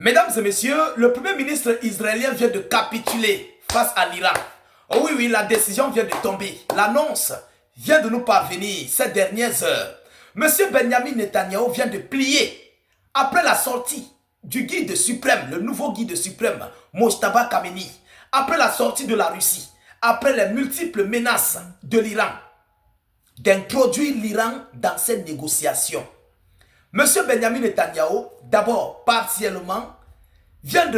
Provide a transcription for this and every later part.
Mesdames et messieurs, le premier ministre israélien vient de capituler face à l'Iran. Oh oui, la décision vient de tomber. L'annonce vient de nous parvenir ces dernières heures. Monsieur Benjamin Netanyahu vient de plier après la sortie du guide suprême, le nouveau guide suprême, Mojtaba Khamenei, après la sortie de la Russie, après les multiples menaces de l'Iran, d'introduire l'Iran dans ces négociations. Monsieur Benjamin Netanyahu, d'abord partiellement, vient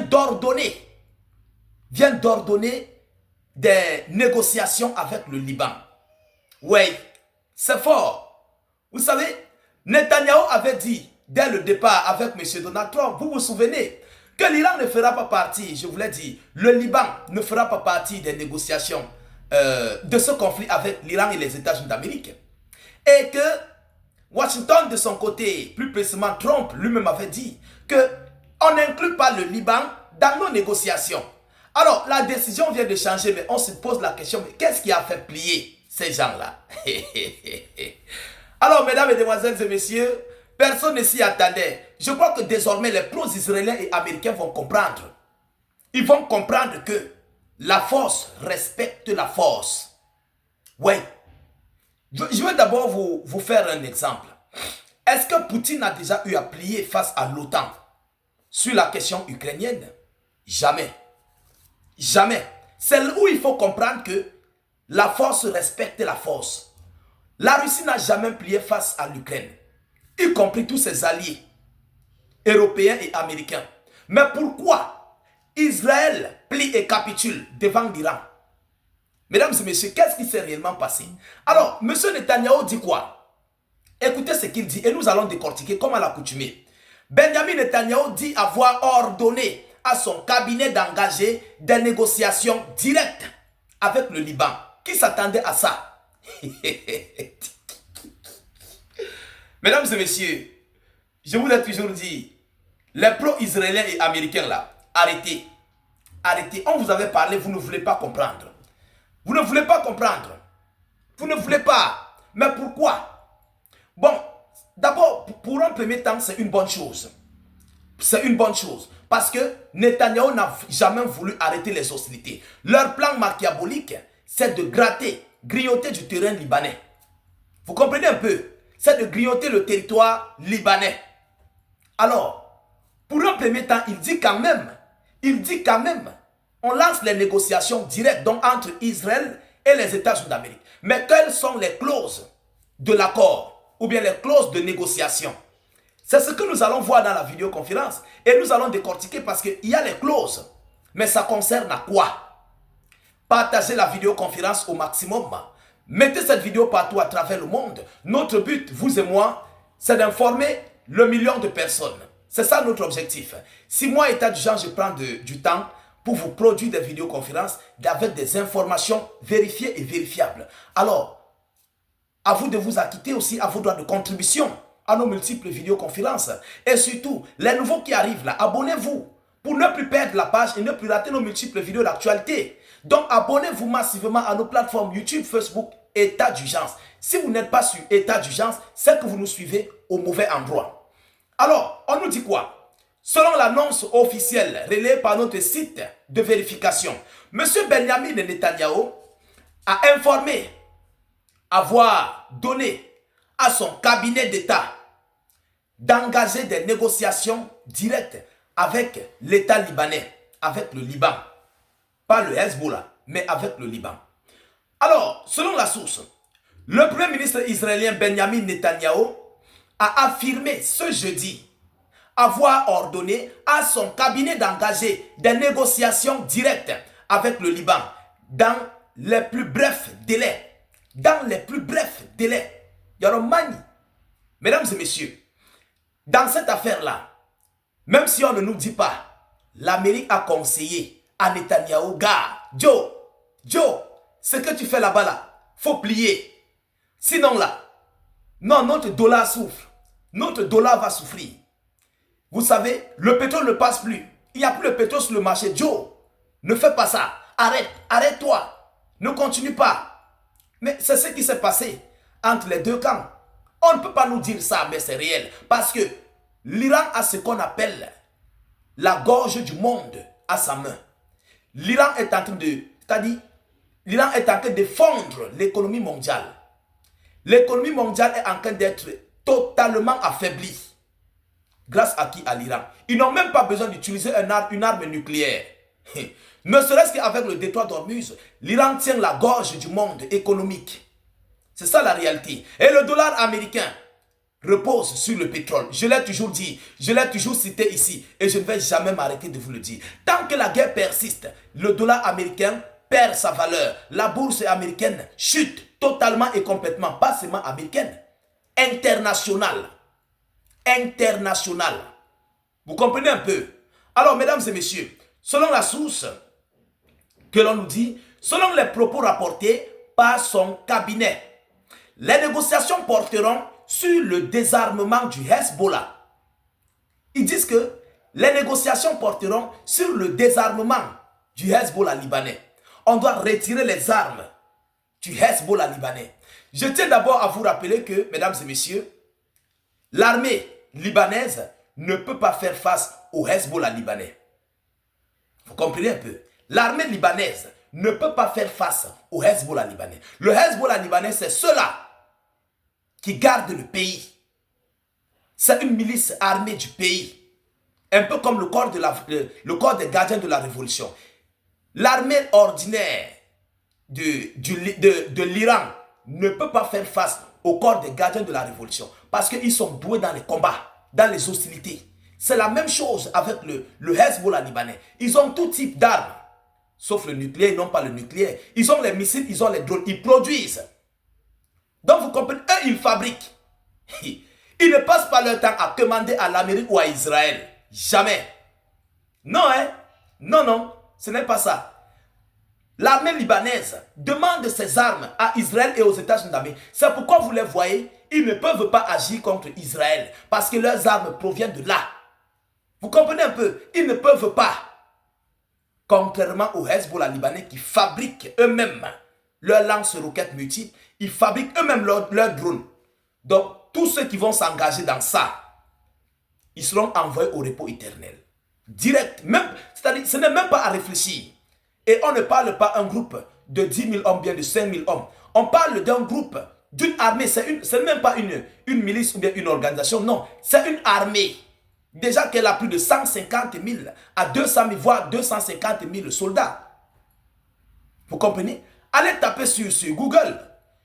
d'ordonner des négociations avec le Liban. Oui, c'est fort. Vous savez, Netanyahu avait dit dès le départ avec M. Donald Trump, vous vous souvenez, que l'Iran ne fera pas partie, je vous l'ai dit, le Liban ne fera pas partie des négociations de ce conflit avec l'Iran et les États-Unis d'Amérique. Et que Washington, de son côté, plus précisément Trump, lui-même avait dit qu'on n'inclut pas le Liban dans nos négociations. Alors, la décision vient de changer, mais on se pose la question, mais qu'est-ce qui a fait plier ces gens-là? Alors, mesdames, mesdemoiselles et messieurs, personne ne s'y attendait. Je crois que désormais, les pro-israéliens et américains vont comprendre. Ils vont comprendre que la force respecte la force. Oui. Je vais d'abord vous faire un exemple. Est-ce que Poutine a déjà eu à plier face à l'OTAN sur la question ukrainienne? Jamais. Jamais. C'est là où il faut comprendre que la force respecte la force. La Russie n'a jamais plié face à l'Ukraine, y compris tous ses alliés européens et américains. Mais pourquoi Israël plie et capitule devant l'Iran? Mesdames et messieurs, qu'est-ce qui s'est réellement passé? Alors, M. Netanyahu dit quoi? Écoutez ce qu'il dit et nous allons décortiquer comme à l'accoutumée. Benjamin Netanyahu dit avoir ordonné à son cabinet d'engager des négociations directes avec le Liban. Qui s'attendait à ça? Mesdames et messieurs, je vous l'ai toujours dit, les pro-israéliens et américains là, arrêtez. Arrêtez. On vous avait parlé, vous ne voulez pas comprendre. Vous ne voulez pas comprendre. Vous ne voulez pas. Mais pourquoi? Bon, d'abord, pour un premier temps, c'est une bonne chose. C'est une bonne chose. Parce que Netanyahu n'a jamais voulu arrêter les hostilités. Leur plan machiavélique, c'est de grignoter du terrain libanais. Vous comprenez un peu? C'est de grignoter le territoire libanais. Alors, pour un premier temps, il dit quand même, on lance les négociations directes donc entre Israël et les États-Unis d'Amérique. Mais quelles sont les clauses de l'accord ou bien les clauses de négociation? C'est ce que nous allons voir dans la vidéoconférence et nous allons décortiquer parce qu'il y a les clauses. Mais ça concerne à quoi? Partagez la vidéoconférence au maximum. Mettez cette vidéo partout à travers le monde. Notre but, vous et moi, c'est d'informer le million de personnes. C'est ça notre objectif. Si moi, état d'urgence, je prends du temps pour vous produire des vidéoconférences avec des informations vérifiées et vérifiables. Alors, à vous de vous acquitter aussi à vos droits de contribution à nos multiples vidéoconférences. Et surtout, les nouveaux qui arrivent là, abonnez-vous pour ne plus perdre la page et ne plus rater nos multiples vidéos d'actualité. Donc, abonnez-vous massivement à nos plateformes YouTube, Facebook, État d'urgence. Si vous n'êtes pas sur État d'urgence, c'est que vous nous suivez au mauvais endroit. Alors, on nous dit quoi? Selon l'annonce officielle relayée par notre site de vérification, M. Benjamin Netanyahu a informé avoir donné à son cabinet d'État d'engager des négociations directes avec l'État libanais, avec le Liban. Pas le Hezbollah, mais avec le Liban. Alors, selon la source, le premier ministre israélien Benjamin Netanyahu a affirmé ce jeudi avoir ordonné à son cabinet d'engager des négociations directes avec le Liban dans les plus brefs délais. Dans les plus brefs délais. Yoromani. Mesdames et messieurs, dans cette affaire-là, même si on ne nous dit pas, l'Amérique a conseillé à Netanyahu, gars, Joe, ce que tu fais là-bas, là, faut plier. Sinon là, non, notre dollar souffre. Notre dollar va souffrir. Vous savez, le pétrole ne passe plus. Il n'y a plus de pétrole sur le marché. Joe, ne fais pas ça. Arrête-toi. Ne continue pas. Mais c'est ce qui s'est passé entre les deux camps. On ne peut pas nous dire ça, mais c'est réel. Parce que l'Iran a ce qu'on appelle la gorge du monde à sa main. L'Iran est en train de, c'est-à-dire, l'Iran est en train de fondre l'économie mondiale. L'économie mondiale est en train d'être totalement affaiblie. Grâce à qui? À l'Iran. Ils n'ont même pas besoin d'utiliser une arme nucléaire. Ne serait-ce qu'avec le détroit d'Ormuz, l'Iran tient la gorge du monde économique. C'est ça la réalité. Et le dollar américain repose sur le pétrole. Je l'ai toujours dit, je l'ai toujours cité ici et je ne vais jamais m'arrêter de vous le dire. Tant que la guerre persiste, le dollar américain perd sa valeur. La bourse américaine chute totalement et complètement, pas seulement américaine, internationale. Internationale. Vous comprenez un peu? Alors, mesdames et messieurs, selon la source que l'on nous dit, selon les propos rapportés par son cabinet, les négociations porteront sur le désarmement du Hezbollah. Ils disent que les négociations porteront sur le désarmement du Hezbollah libanais. On doit retirer les armes du Hezbollah libanais. Je tiens d'abord à vous rappeler que, mesdames et messieurs, l'armée libanaise ne peut pas faire face au Hezbollah libanais. Vous comprenez un peu? L'armée libanaise ne peut pas faire face au Hezbollah libanais. Le Hezbollah libanais, c'est ceux-là qui gardent le pays. C'est une milice armée du pays. Un peu comme le corps des gardiens de la révolution. L'armée ordinaire de l'Iran ne peut pas faire face au corps des gardiens de la révolution. Parce qu'ils sont doués dans les combats, dans les hostilités. C'est la même chose avec le Hezbollah libanais. Ils ont tout type d'armes. Sauf le nucléaire, ils n'ont pas le nucléaire. Ils ont les missiles, ils ont les drones, ils produisent. Donc vous comprenez, eux ils fabriquent. Ils ne passent pas leur temps à commander à l'Amérique ou à Israël. Jamais. Non, hein? Non, non, ce n'est pas ça. L'armée libanaise demande ses armes à Israël et aux États-Unis d'Amérique. C'est pourquoi vous les voyez, ils ne peuvent pas agir contre Israël. Parce que leurs armes proviennent de là. Vous comprenez un peu? Ils ne peuvent pas. Contrairement aux Hezbollah libanais qui fabriquent eux-mêmes leurs lance-roquettes multiples, ils fabriquent eux-mêmes leurs drones. Donc, tous ceux qui vont s'engager dans ça, ils seront envoyés au repos éternel. Direct. C'est-à-dire, ce n'est même pas à réfléchir. Et on ne parle pas d'un groupe de 10 000 hommes, bien de 5 000 hommes. On parle d'un groupe, d'une armée. Ce n'est même pas une milice ou bien une organisation. Non, c'est une armée. Déjà qu'elle a plus de 150 000 à 200 000, voire 250 000 soldats. Vous comprenez? Allez taper sur Google.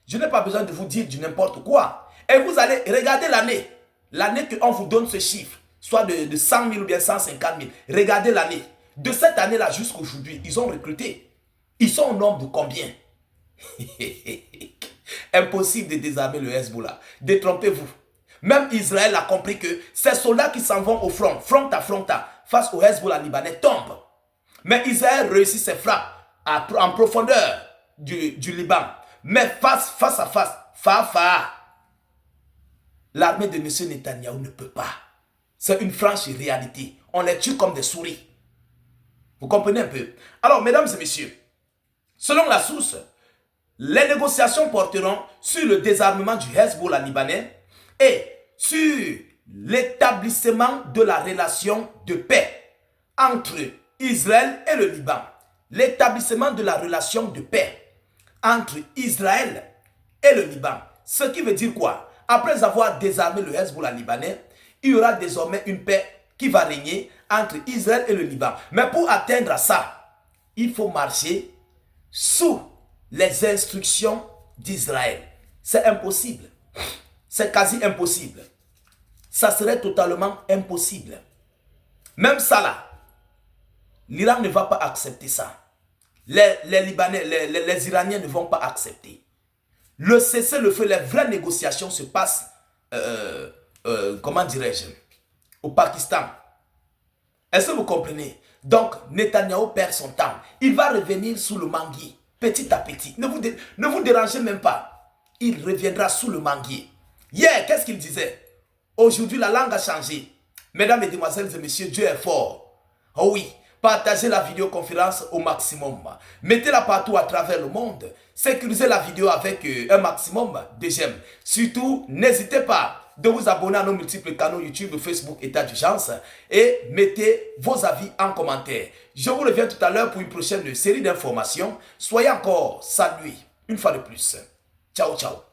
Je n'ai pas besoin de vous dire du n'importe quoi. Et vous allez regarder l'année. L'année qu'on vous donne ce chiffre, soit de 100 000 ou bien 150 000. Regardez l'année. De cette année-là jusqu'à aujourd'hui, ils ont recruté. Ils sont au nombre de combien? Impossible de désarmer le Hezbollah. Détrompez-vous. Même Israël a compris que ces soldats qui s'en vont au front, front à front, face au Hezbollah libanais, tombent. Mais Israël réussit ses frappes en profondeur du Liban. Mais face à face, l'armée de M. Netanyahou ne peut pas. C'est une franche réalité. On les tue comme des souris. Vous comprenez un peu? Alors, mesdames et messieurs, selon la source, les négociations porteront sur le désarmement du Hezbollah libanais et sur l'établissement de la relation de paix entre Israël et le Liban. L'établissement de la relation de paix entre Israël et le Liban. Ce qui veut dire quoi? Après avoir désarmé le Hezbollah libanais, il y aura désormais une paix qui va régner entre Israël et le Liban. Mais pour atteindre ça, il faut marcher sous les instructions d'Israël. C'est impossible. C'est quasi impossible. Ça serait totalement impossible. Même ça là, l'Iran ne va pas accepter ça. Les Libanais, les Iraniens ne vont pas accepter. Le cessez-le-feu, les vraies négociations se passent, comment dirais-je, au Pakistan. Est-ce que vous comprenez? Donc, Netanyahou perd son temps. Il va revenir sous le manguier, petit à petit. Ne vous dérangez même pas. Il reviendra sous le manguier. Hier, qu'est-ce qu'il disait? Aujourd'hui, la langue a changé. Mesdames, mesdemoiselles et messieurs, Dieu est fort. Oh oui, partagez la vidéoconférence au maximum. Mettez-la partout à travers le monde. Sécurisez la vidéo avec un maximum de j'aime. Surtout, n'hésitez pas de vous abonner à nos multiples canaux YouTube, Facebook, État d'urgence et mettez vos avis en commentaire. Je vous reviens tout à l'heure pour une prochaine série d'informations. Soyez encore salués une fois de plus. Ciao, ciao.